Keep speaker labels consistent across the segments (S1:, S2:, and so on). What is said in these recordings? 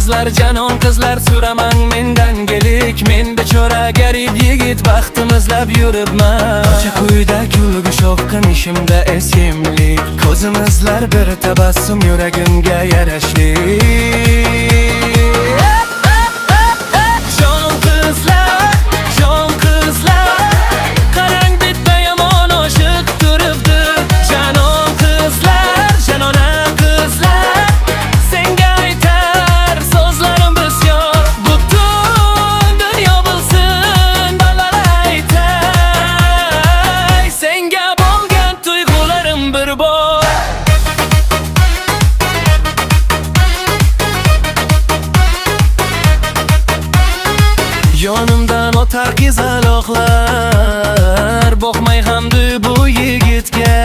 S1: qizlar, janon qizlar, so'ramang mendan gelik. Men bechora garib yigit baxtim izlab yuribman. Ochiq uyda kulgi shovqin, ishimda esimlik. Ko'zim izlar bir tabassum, yuragimga yarashli. Jon qizlar, qarang bitta yomon oshiq turibdi. Janon qizlar, janona qizlar, senga aytar so'zlarim bisyor. Butun dunyo bilsin, bolalar aytay, senga bo'lgan tuyg'ularim bir bor. Yonimdan o'tar qizaloqlar, boqmay hamdi bu yigitga.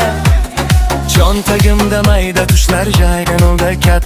S1: Cho'ntagimda mayda tushlar, jayganimda katta